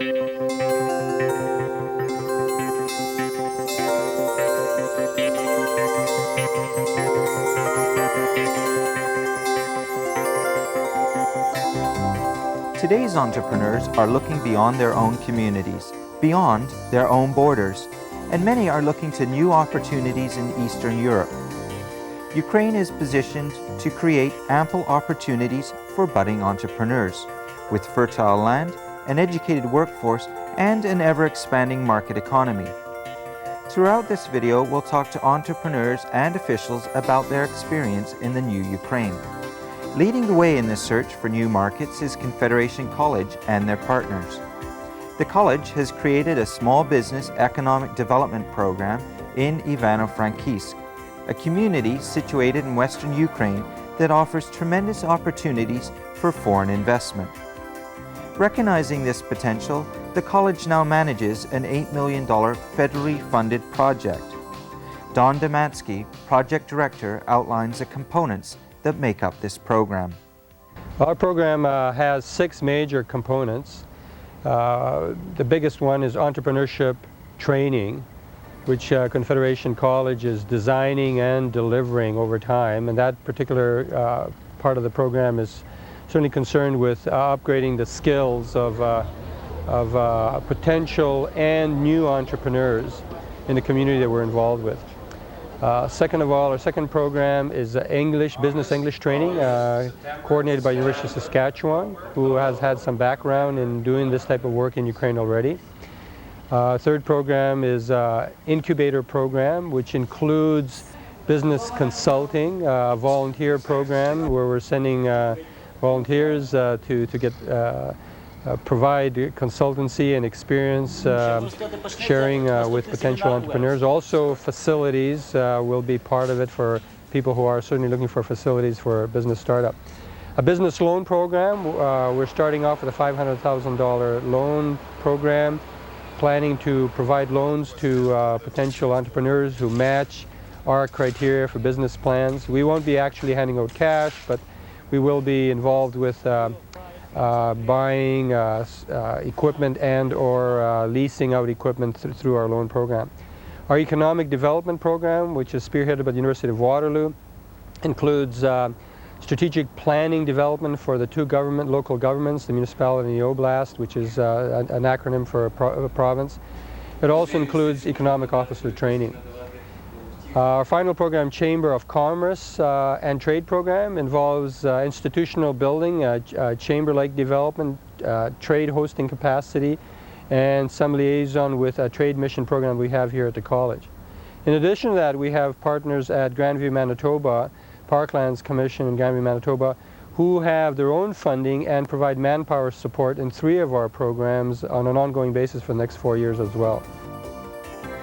Today's entrepreneurs are looking beyond their own communities, beyond their own borders, and many are looking to new opportunities in Eastern Europe. Ukraine is positioned to create ample opportunities for budding entrepreneurs, with fertile land, an educated workforce, and an ever-expanding market economy. Throughout this video, we'll talk to entrepreneurs and officials about their experience in the new Ukraine. Leading the way in this search for new markets is Confederation College and their partners. The college has created a small business economic development program in Ivano-Frankivsk, a community situated in western Ukraine that offers tremendous opportunities for foreign investment. Recognizing this potential, the college now manages an $8 million federally funded project. Don Damansky, project director, outlines the components that make up this program. Our program has 6 major components. The biggest one is entrepreneurship training, which Confederation College is designing and delivering over time, and that particular part of the program is certainly concerned with upgrading the skills of potential and new entrepreneurs in the community that we're involved with. Second of all, our second program is business English training, coordinated by University of Saskatchewan, who has had some background in doing this type of work in Ukraine already. Third program is incubator program, which includes business consulting, a volunteer program where we're sending volunteers to provide consultancy and experience sharing with potential entrepreneurs. Also, facilities will be part of it for people who are certainly looking for facilities for a business startup. A business loan program, we're starting off with a $500,000 loan program, planning to provide loans to potential entrepreneurs who match our criteria for business plans. We won't be actually handing out cash, but we will be involved with buying equipment and or leasing out equipment through our loan program. Our economic development program, which is spearheaded by the University of Waterloo, includes strategic planning development for the 2 local governments, the municipality and the oblast, which is an acronym for a province. It also includes economic officer training. Our final program, Chamber of Commerce and Trade program, involves institutional building, chamber-like development, trade hosting capacity, and some liaison with a trade mission program we have here at the college. In addition to that, we have partners at Grandview, Manitoba, Parklands Commission in Grandview, Manitoba, who have their own funding and provide manpower support in 3 of our programs on an ongoing basis for the next 4 years as well.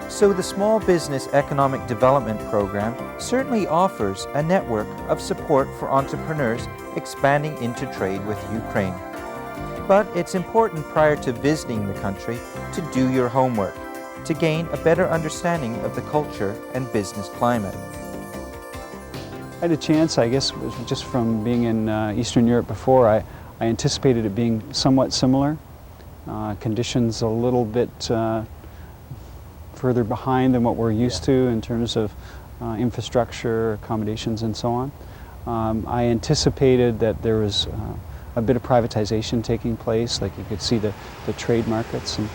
So the Small Business Economic Development Program certainly offers a network of support for entrepreneurs expanding into trade with Ukraine. But it's important prior to visiting the country to do your homework, to gain a better understanding of the culture and business climate. I had a chance, I guess, just from being in Eastern Europe before, I anticipated it being somewhat similar. Conditions a little bit further behind than what we're used to in terms of infrastructure, accommodations, and so on. I anticipated that there was a bit of privatization taking place, like you could see the trade markets. And,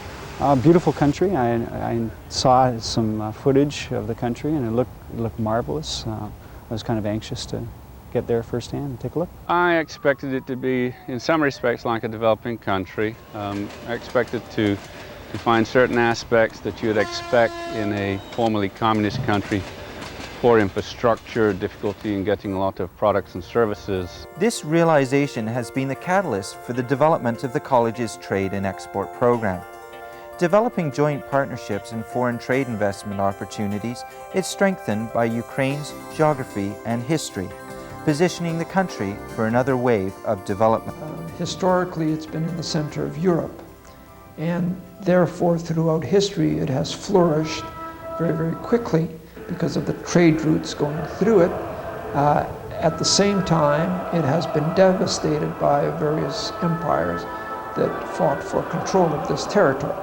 beautiful country. I saw some footage of the country and it looked marvelous. I was kind of anxious to get there firsthand and take a look. I expected it to be, in some respects, like a developing country. I expected to find certain aspects that you would expect in a formerly communist country: poor infrastructure, difficulty in getting a lot of products and services. This realization has been the catalyst for the development of the college's trade and export program. Developing joint partnerships and foreign trade investment opportunities is strengthened by Ukraine's geography and history, positioning the country for another wave of development. Historically, it's been in the center of Europe, and therefore throughout history it has flourished very, very quickly because of the trade routes going through it. At the same time, it has been devastated by various empires that fought for control of this territory.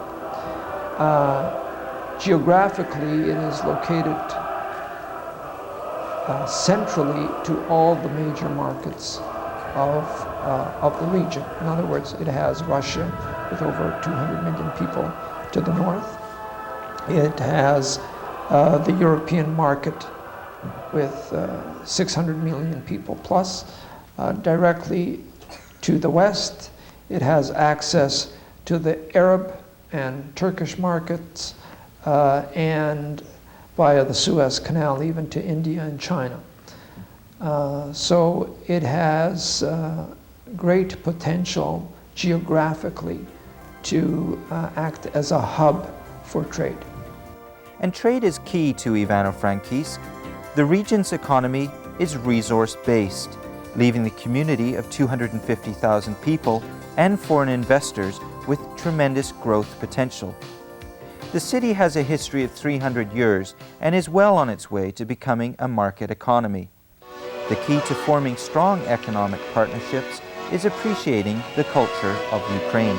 Geographically, it is located centrally to all the major markets of the region. In other words, it has Russia with over 200 million people to the north. It has the European market with 600 million people plus. Directly to the west, it has access to the Arab and Turkish markets and via the Suez Canal even to India and China. So it has great potential geographically to act as a hub for trade. And trade is key to Ivano-Frankivsk. The region's economy is resource-based, leaving the community of 250,000 people and foreign investors with tremendous growth potential. The city has a history of 300 years and is well on its way to becoming a market economy. The key to forming strong economic partnerships is appreciating the culture of Ukraine.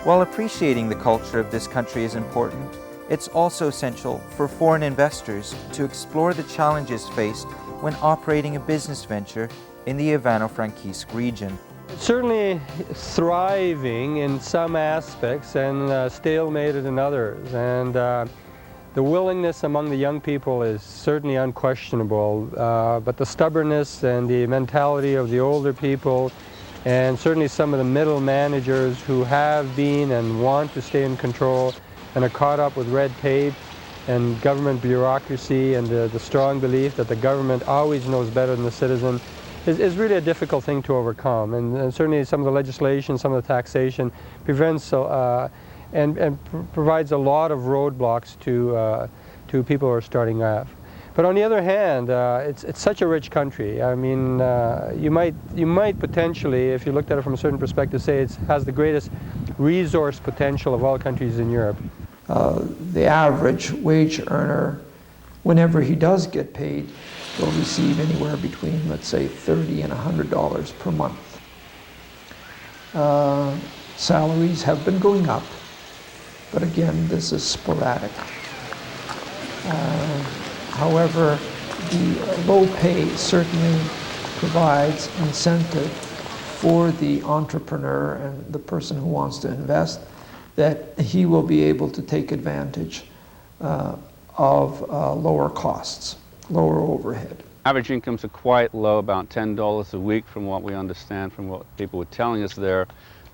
While appreciating the culture of this country is important, it's also essential for foreign investors to explore the challenges faced when operating a business venture in the Ivano-Frankivsk region. It's certainly thriving in some aspects and stalemated in others. And the willingness among the young people is certainly unquestionable, but the stubbornness and the mentality of the older people, and certainly some of the middle managers who have been and want to stay in control and are caught up with red tape and government bureaucracy and the strong belief that the government always knows better than the citizen is really a difficult thing to overcome. And certainly some of the legislation, some of the taxation prevents and provides a lot of roadblocks to people who are starting off. But on the other hand, it's such a rich country. I mean, you might potentially, if you looked at it from a certain perspective, say it has the greatest resource potential of all countries in Europe. The average wage earner, whenever he does get paid, will receive anywhere between, let's say, $30 and $100 per month. Salaries have been going up, but again, this is sporadic. However, the low pay certainly provides incentive for the entrepreneur and the person who wants to invest that he will be able to take advantage of lower costs, lower overhead. Average incomes are quite low, about $10 a week from what we understand from what people were telling us there.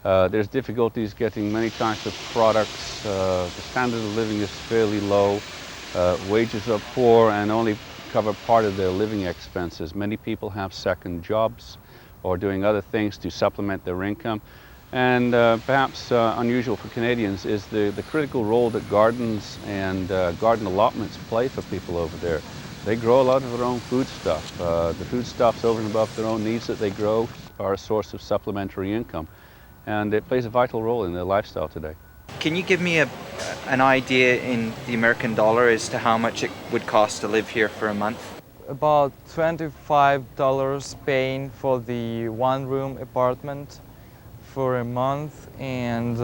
There's difficulties getting many types of products. The standard of living is fairly low. Wages are poor and only cover part of their living expenses. Many people have second jobs or doing other things to supplement their income. And perhaps unusual for Canadians is the critical role that gardens and garden allotments play for people over there. They grow a lot of their own foodstuff. The foodstuffs over and above their own needs that they grow are a source of supplementary income. And it plays a vital role in their lifestyle today. Can you give me an idea in the American dollar as to how much it would cost to live here for a month? About $25 paying for the one-room apartment for a month, and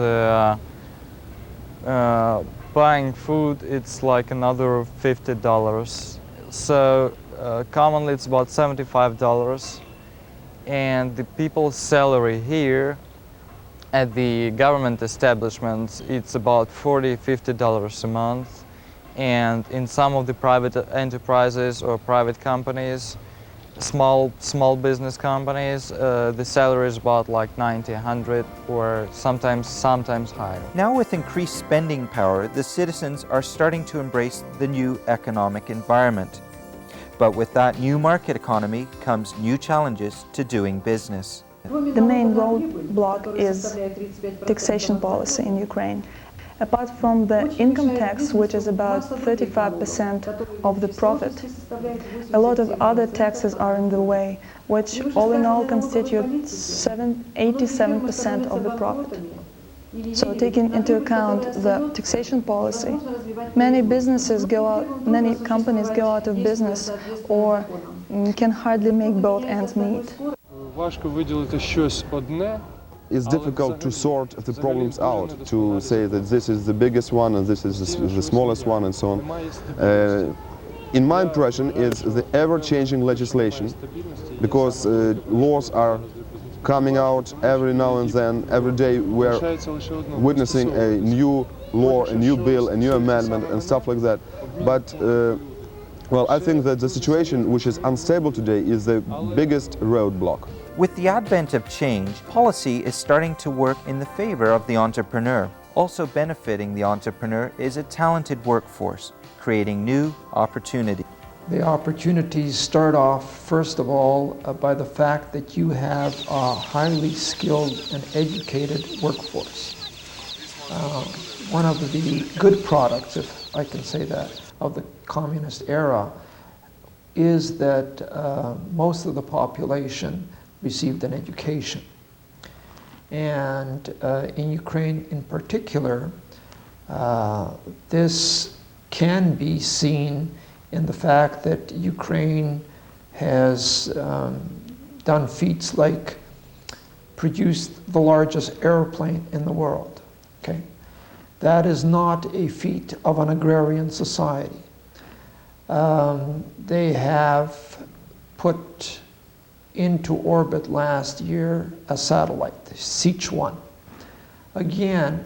buying food, it's like another $50. So commonly it's about $75, and the people's salary here at the government establishments, it's about $40, $50 a month. And in some of the private enterprises or private companies, small business companies, the salary is about like 90, 100, or sometimes higher. Now with increased spending power, the citizens are starting to embrace the new economic environment. But with that new market economy comes new challenges to doing business. The main roadblock is taxation policy in Ukraine. Apart from the income tax, which is about 35% of the profit, a lot of other taxes are in the way, which all in all constitute 87% of the profit. So taking into account the taxation policy, many companies go out of business or can hardly make both ends meet. It's difficult to sort the problems out, to say that this is the biggest one and this is the smallest one and so on. In my impression, it's the ever-changing legislation, because laws are coming out every now and then. Every day we're witnessing a new law, a new bill, a new amendment and stuff like that. But well, I think that the situation which is unstable today is the biggest roadblock. With the advent of change, policy is starting to work in the favor of the entrepreneur. Also benefiting the entrepreneur is a talented workforce, creating new opportunities. The opportunities start off, first of all, by the fact that you have a highly skilled and educated workforce. One of the good products, if I can say that, of the communist era is that most of the population received an education. And in Ukraine in particular, this can be seen in the fact that Ukraine has done feats like produced the largest airplane in the world. Okay? That is not a feat of an agrarian society. They have put into orbit last year a satellite, the Sich-1. Again,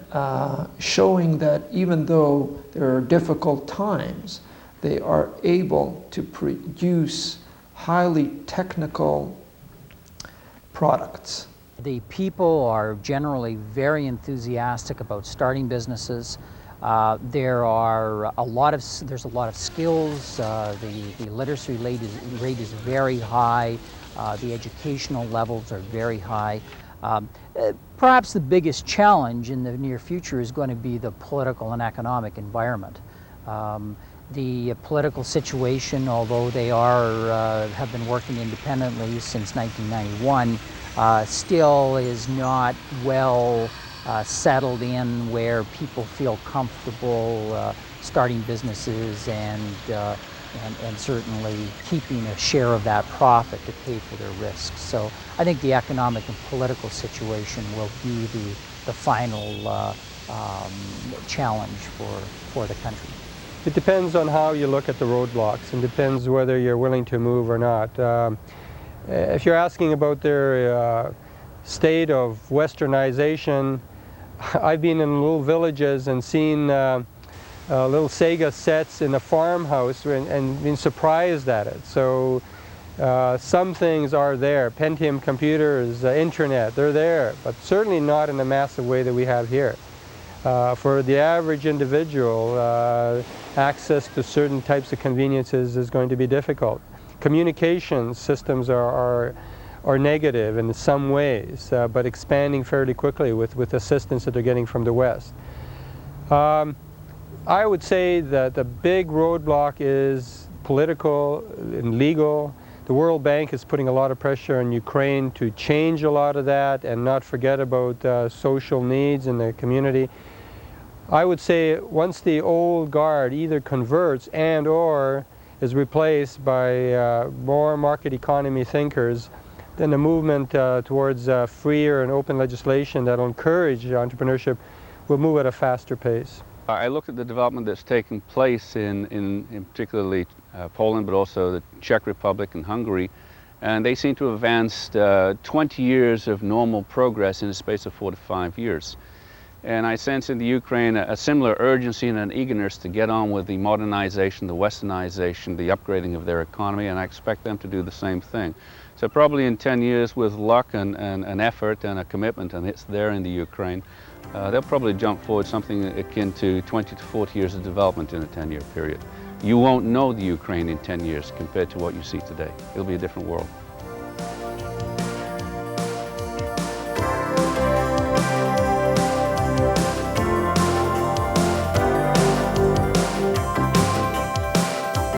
showing that even though there are difficult times, they are able to produce highly technical products. The people are generally very enthusiastic about starting businesses. There's a lot of skills. The literacy rate is very high. The educational levels are very high. Perhaps the biggest challenge in the near future is going to be the political and economic environment. The political situation, although they have been working independently since 1991, still is not well settled in where people feel comfortable starting businesses and certainly keeping a share of that profit to pay for their risks. So I think the economic and political situation will be the final challenge for the country. It depends on how you look at the roadblocks, and depends whether you're willing to move or not. If you're asking about their state of westernization, I've been in little villages and seen little Sega sets in a farmhouse and been surprised at it. So some things are there. Pentium computers, internet, they're there, but certainly not in the massive way that we have here. For the average individual, access to certain types of conveniences is going to be difficult. Communication systems are negative in some ways, but expanding fairly quickly with assistance that they're getting from the West. I would say that the big roadblock is political and legal. The World Bank is putting a lot of pressure on Ukraine to change a lot of that and not forget about social needs in the community. I would say once the old guard either converts and or is replaced by more market economy thinkers, then the movement towards freer and open legislation that will encourage entrepreneurship will move at a faster pace. I looked at the development that's taken place in particularly Poland, but also the Czech Republic and Hungary, and they seem to have advanced 20 years of normal progress in a space of 4 to 5 years. And I sense in the Ukraine a similar urgency and an eagerness to get on with the modernization, the westernization, the upgrading of their economy, and I expect them to do the same thing. So probably in 10 years, with luck and an effort and a commitment, and it's there in the Ukraine, they'll probably jump forward something akin to 20 to 40 years of development in a 10-year period. You won't know the Ukraine in 10 years compared to what you see today. It'll be a different world.